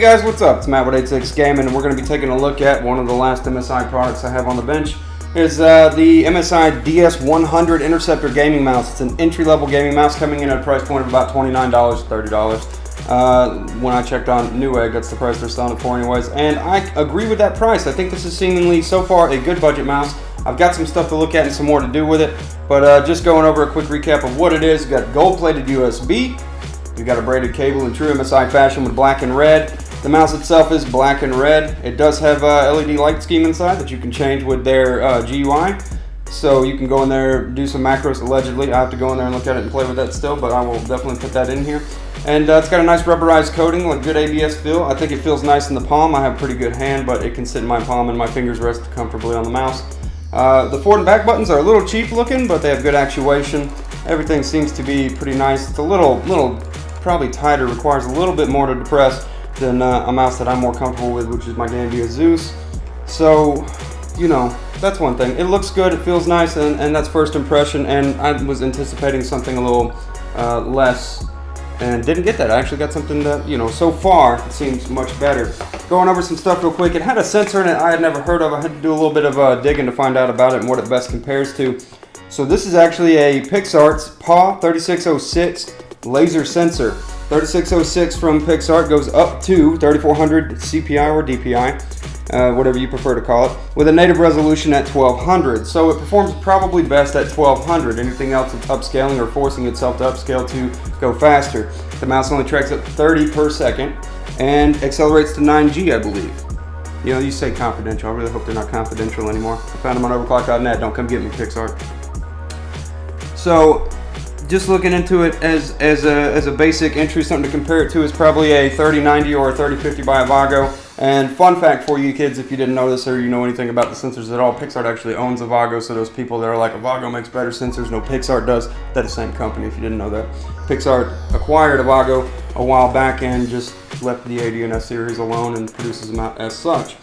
guys, what's up? It's Matt with 86 Gaming, and we're going to be taking a look at one of the last MSI products I have on the bench. It's the MSI DS100 Interceptor gaming mouse. It's an entry-level gaming mouse coming in at a price point of about $29, $30. When I checked on Newegg, that's the price they're selling it for anyways, and I agree with that price. I think this is seemingly, so far, a good budget mouse. I've got some stuff to look at and some more to do with it, but just going over a quick recap of what it is. You've got gold-plated USB. You've got a braided cable in true MSI fashion with black and red. The mouse itself is black and red. It does have a LED light scheme inside that you can change with their GUI. So you can go in there, do some macros allegedly. I have to go in there and look at it and play with that still, but I will definitely put that in here. And it's got a nice rubberized coating, like good ABS feel. I think it feels nice in the palm. I have a pretty good hand, but it can sit in my palm and my fingers rest comfortably on the mouse. The forward and back buttons are a little cheap looking, but they have good actuation. Everything seems to be pretty nice. It's a little probably tighter, requires a little bit more to depress than a mouse that I'm more comfortable with, which is my Gambia Zeus. So, you know, that's one thing. It looks good, it feels nice, and that's first impression, and I was anticipating something a little less, and didn't get that. I actually got something that, you know, so far it seems much better. Going over some stuff real quick. It had a sensor in it I had never heard of. I had to do a little bit of digging to find out about it and what it best compares to. So this is actually a PixArt's PAW 3606 laser sensor. 3606 from PixArt goes up to 3400 CPI or DPI, whatever you prefer to call it, with a native resolution at 1200. So it performs probably best at 1200. Anything else it's upscaling or forcing itself to upscale to go faster. The mouse only tracks at 30 per second and accelerates to 9G, I believe. You know, you say confidential. I really hope they're not confidential anymore. I found them on overclock.net. Don't come get me, PixArt. So, just looking into it as a basic entry, something to compare it to is probably a 3090 or a 3050 by Avago. And fun fact for you kids, if you didn't know this or you know anything about the sensors at all, PixArt actually owns Avago. So those people that are like, Avago makes better sensors, no, PixArt does. They're the same company, if you didn't know that. PixArt acquired Avago a while back and just left the AD&S series alone and produces them out as such.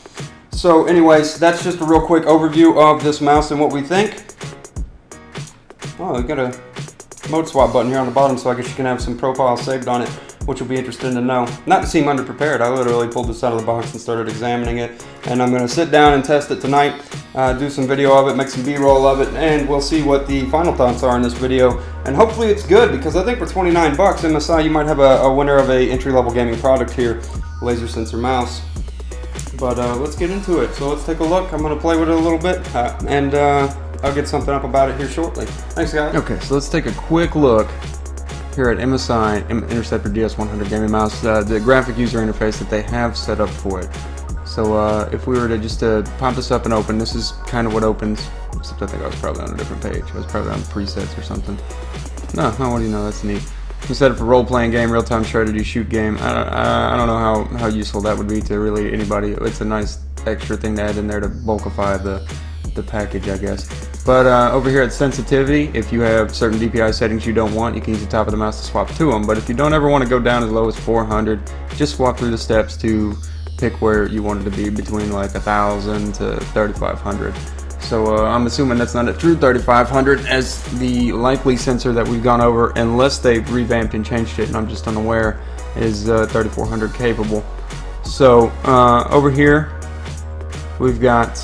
So anyways, that's just a real quick overview of this mouse and what we think. Oh, we got a mode swap button here on the bottom, so I guess you can have some profiles saved on it, which will be interesting to know. Not to seem underprepared, I literally pulled this out of the box and started examining it, and I'm going to sit down and test it tonight, do some video of it, make some B-roll of it, and we'll see what the final thoughts are in this video. And hopefully it's good, because I think for 29 bucks, MSI, you might have a winner of a entry-level gaming product here, laser sensor mouse. But let's get into it. So let's take a look. I'm going to play with it a little bit, and I'll get something up about it here shortly. Thanks, guys. Okay, so let's take a quick look here at MSI Interceptor DS100 gaming mouse, the graphic user interface that they have set up for it. So if we were to just pop this up and open, this is kind of what opens, except I think I was probably on a different page. I was probably on presets or something. No, what do you know, that's neat. You set it for role-playing game, real-time strategy, shoot game. I don't know how useful that would be to really anybody. It's a nice extra thing to add in there to bulkify the package, I guess. But over here at sensitivity, if you have certain DPI settings you don't want, you can use the top of the mouse to swap to them. But if you don't ever want to go down as low as 400, just walk through the steps to pick where you want it to be between like 1000 to 3500. So I'm assuming that's not a true 3500, as the likely sensor that we've gone over, unless they've revamped and changed it and I'm just unaware, is 3400 capable. So over here we've got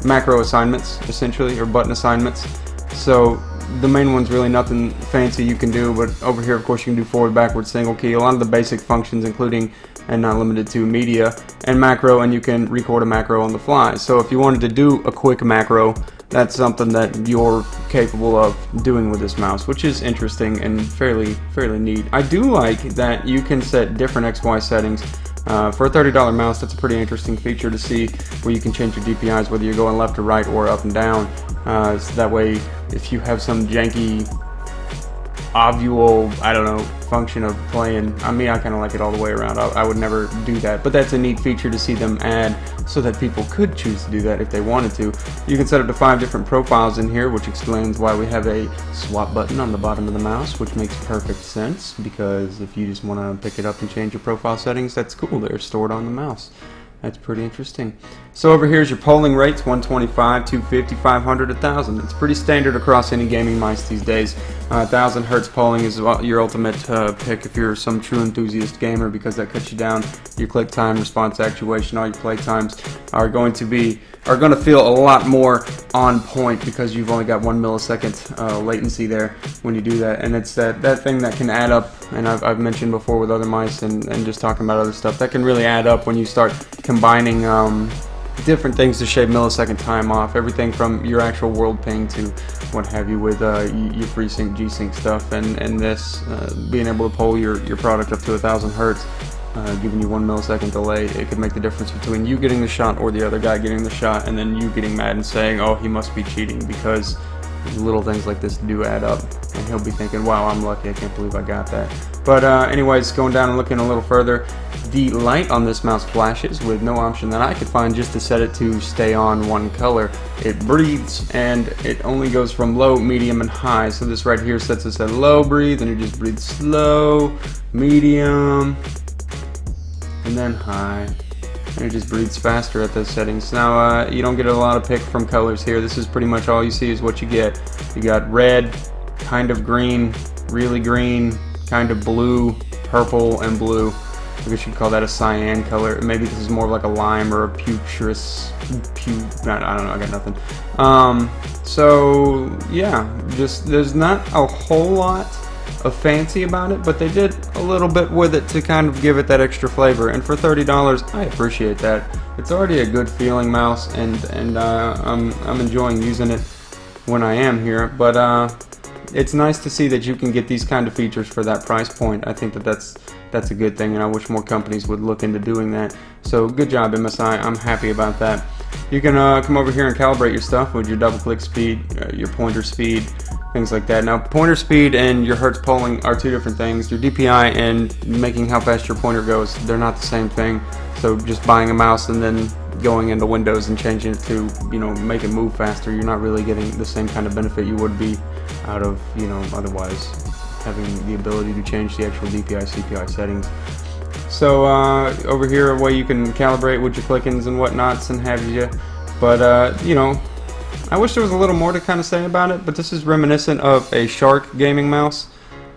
macro assignments, essentially, or button assignments. So the main one's really nothing fancy you can do, but over here, of course, you can do forward, backward, single key, a lot of the basic functions, including and not limited to media and macro, and you can record a macro on the fly. So if you wanted to do a quick macro, that's something that you're capable of doing with this mouse, which is interesting and fairly neat. I do like that you can set different XY settings. For a $30 mouse, that's a pretty interesting feature to see, where you can change your DPIs whether you're going left or right or up and down. So that way, if you have some janky ovule, I don't know, function of playing, I mean, I kind of like it all the way around. I would never do that, but that's a neat feature to see them add so that people could choose to do that if they wanted to. You can set up to 5 different profiles in here, which explains why we have a swap button on the bottom of the mouse, which makes perfect sense, because if you just want to pick it up and change your profile settings, that's cool, they're stored on the mouse. That's pretty interesting. So over here's your polling rates: 125, 250, 500, 1000. It's pretty standard across any gaming mice these days. 1000 hertz polling is your ultimate pick if you're some true enthusiast gamer, because that cuts you down. Your click time, response actuation, all your play times are going to feel a lot more on point, because you've only got 1 millisecond latency there when you do that. And it's that thing that can add up, and I've mentioned before with other mice and just talking about other stuff, that can really add up when you start combining different things to shave millisecond time off. Everything from your actual world ping to what have you with your FreeSync, G-Sync stuff, and this being able to pull your product up to 1000 hertz. Giving you 1 millisecond delay, it could make the difference between you getting the shot or the other guy getting the shot, and then you getting mad and saying, oh, he must be cheating, because little things like this do add up, and he'll be thinking, wow, I'm lucky, I can't believe I got that. But anyways, going down and looking a little further, the light on this mouse flashes with no option that I could find just to set it to stay on one color. It breathes, and it only goes from low, medium, and high. So this right here sets us at low breathe, and it just breathes slow, medium, and then high, and it just breathes faster at those settings. Now you don't get a lot of pick from colors here. This is pretty much all you see is what you get. You got red, kind of green, really green, kind of blue, purple, and blue. I guess you'd call that a cyan color. Maybe this is more of like a lime or a I don't know, I got nothing. So yeah, just there's not a whole lot of fancy about it, but they did a little bit with it to kind of give it that extra flavor, and for $30 I appreciate that. It's already a good feeling mouse, and I'm enjoying using it when I am here, but it's nice to see that you can get these kind of features for that price point. I think that's a good thing, and I wish more companies would look into doing that. So good job, MSI. I'm happy about that. You can come over here and calibrate your stuff with your double click speed, your pointer speed, things like that. Now, pointer speed and your hertz polling are two different things. Your DPI and making how fast your pointer goes, they're not the same thing. So just buying a mouse and then going into Windows and changing it to, make it move faster, you're not really getting the same kind of benefit you would be out of, otherwise having the ability to change the actual DPI, CPI settings. So over here, a way you can calibrate with your click-ins and whatnots and have you. But, I wish there was a little more to kind of say about it, but this is reminiscent of a Shark gaming mouse.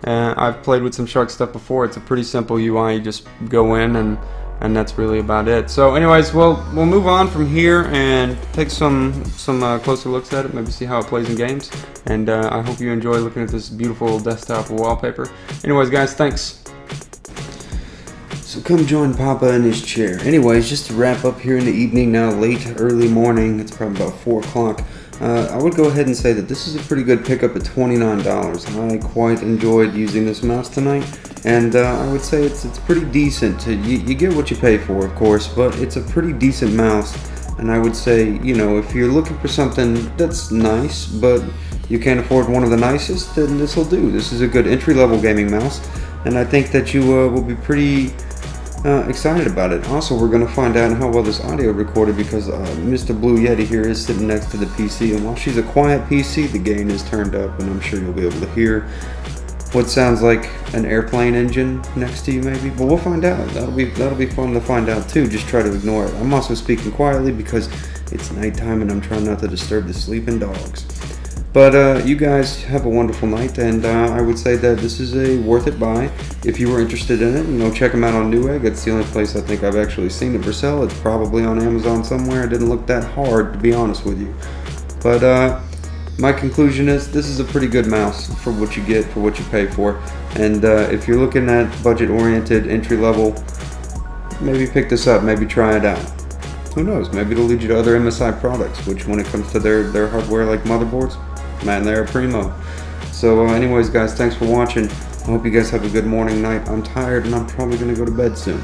I've played with some Shark stuff before. It's a pretty simple UI. You just go in, and that's really about it. So anyways, we'll move on from here and take some closer looks at it, maybe see how it plays in games. And I hope you enjoy looking at this beautiful desktop wallpaper. Anyways, guys, thanks. So come join Papa in his chair. Anyways, just to wrap up here in the evening now, early morning, it's probably about 4 o'clock. I would go ahead and say that this is a pretty good pickup at $29. I quite enjoyed using this mouse tonight, and I would say it's pretty decent. You get what you pay for, of course, but it's a pretty decent mouse. And I would say, if you're looking for something that's nice, but you can't afford one of the nicest, then this will do. This is a good entry-level gaming mouse, and I think that you will be pretty excited about it. Also, we're going to find out how well this audio recorded, because Mr. Blue Yeti here is sitting next to the PC, and while she's a quiet PC, the gain is turned up, and I'm sure you'll be able to hear what sounds like an airplane engine next to you, maybe. But we'll find out. That'll be fun to find out too. Just try to ignore it. I'm also speaking quietly because it's nighttime and I'm trying not to disturb the sleeping dogs. But you guys have a wonderful night, and I would say that this is a worth it buy. If you were interested in it, check them out on Newegg. It's the only place I think I've actually seen it for sale. It's probably on Amazon somewhere. It didn't look that hard, to be honest with you. But my conclusion is this is a pretty good mouse for what you get, for what you pay for. And if you're looking at budget-oriented, entry-level, maybe pick this up, maybe try it out. Who knows, maybe it'll lead you to other MSI products, which when it comes to their hardware like motherboards, man, they're primo. So anyways, guys, thanks for watching. I hope you guys have a good morning, night. I'm tired and I'm probably going to go to bed soon.